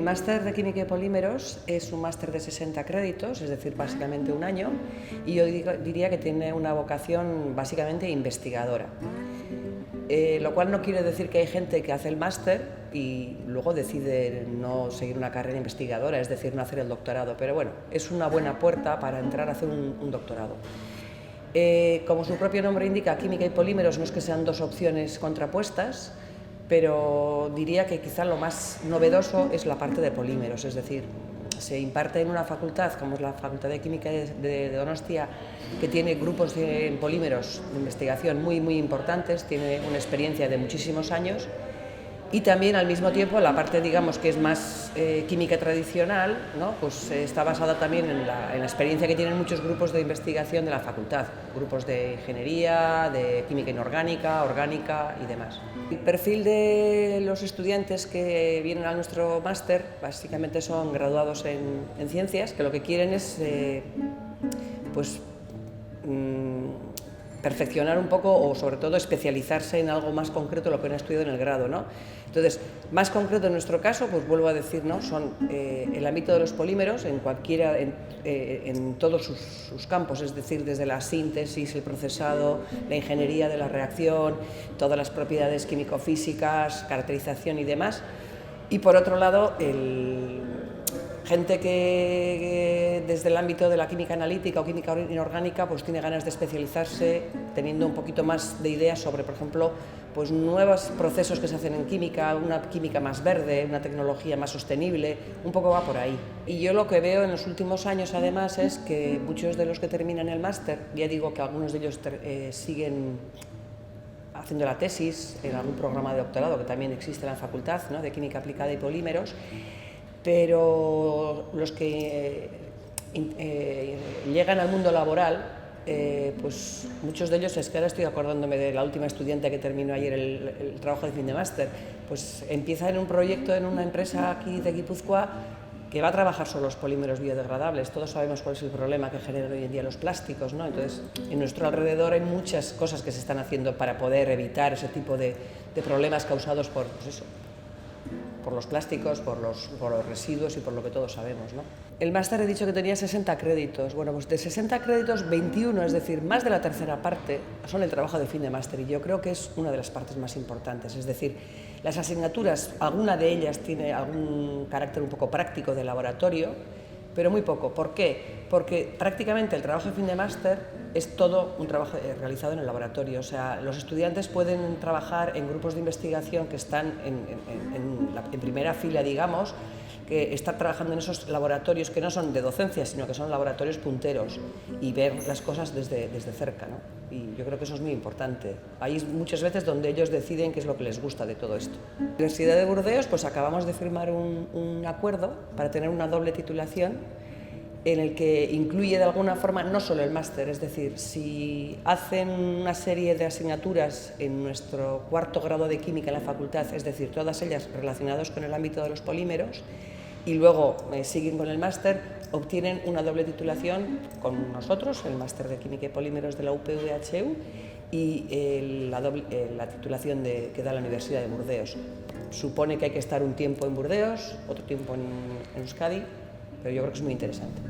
máster de Química y Polímeros es un máster de 60 créditos, es decir, básicamente un año, y yo diría que tiene una vocación básicamente investigadora. Lo cual no quiere decir que hay gente que hace el máster y luego decide no seguir una carrera investigadora, es decir, no hacer el doctorado, pero bueno, es una buena puerta para entrar a hacer un doctorado. Como su propio nombre indica, Química y Polímeros no es que sean dos opciones contrapuestas, pero diría que quizá lo más novedoso es la parte de polímeros, es decir, se imparte en una facultad como es la Facultad de Química de Donostia, que tiene grupos de polímeros de investigación muy importantes, tiene una experiencia de muchísimos años, y también al mismo tiempo la parte, digamos, que es más química tradicional, ¿no? Pues está basada también en la experiencia que tienen muchos grupos de investigación de la facultad, grupos de ingeniería, de química inorgánica, orgánica y demás. El perfil de los estudiantes que vienen a nuestro máster básicamente son graduados en ciencias, que lo que quieren es perfeccionar un poco o sobre todo especializarse en algo más concreto de lo que han estudiado en el grado, ¿no? Entonces, más concreto en nuestro caso, pues vuelvo a decir, ¿no? Son el ámbito de los polímeros en todos sus campos, es decir, desde la síntesis, el procesado, la ingeniería de la reacción, todas las propiedades químico-físicas, caracterización y demás. Y por otro lado, gente que desde el ámbito de la química analítica o química inorgánica pues tiene ganas de especializarse, teniendo un poquito más de ideas sobre, por ejemplo, pues nuevos procesos que se hacen en química, una química más verde, una tecnología más sostenible, un poco va por ahí. Y yo lo que veo en los últimos años además es que muchos de los que terminan el máster, ya digo que algunos de ellos siguen haciendo la tesis en algún programa de doctorado que también existe en la facultad, ¿no?, de química aplicada y polímeros, pero los que llegan al mundo laboral, pues muchos de ellos, es que ahora estoy acordándome de la última estudiante que terminó ayer el trabajo de fin de máster, pues empieza en un proyecto en una empresa aquí de Guipúzcoa que va a trabajar sobre los polímeros biodegradables. Todos sabemos cuál es el problema que generan hoy en día los plásticos, ¿no? Entonces, en nuestro alrededor hay muchas cosas que se están haciendo para poder evitar ese tipo de problemas causados por, pues eso, por los plásticos, por los residuos y por lo que todos sabemos, ¿no? El máster he dicho que tenía 60 créditos. Bueno, pues de 60 créditos, 21, es decir, más de la tercera parte, son el trabajo de fin de máster, y yo creo que es una de las partes más importantes. Es decir, las asignaturas, alguna de ellas tiene algún carácter un poco práctico de laboratorio, pero muy poco. ¿Por qué? Porque prácticamente el trabajo de fin de máster es todo un trabajo realizado en el laboratorio. O sea, los estudiantes pueden trabajar en grupos de investigación que están en primera fila, digamos, que están trabajando en esos laboratorios que no son de docencia, sino que son laboratorios punteros, y ver las cosas desde cerca, ¿no? Y yo creo que eso es muy importante. Hay muchas veces donde ellos deciden qué es lo que les gusta de todo esto. En la Universidad de Burdeos pues acabamos de firmar un acuerdo para tener una doble titulación en el que incluye de alguna forma no solo el máster, es decir, si hacen una serie de asignaturas en nuestro cuarto grado de química en la facultad, es decir, todas ellas relacionadas con el ámbito de los polímeros, y luego siguen con el máster, obtienen una doble titulación con nosotros, el máster de Química y Polímeros de la UPV-HU y la titulación que da la Universidad de Burdeos. Supone que hay que estar un tiempo en Burdeos, otro tiempo en Euskadi, pero yo creo que es muy interesante.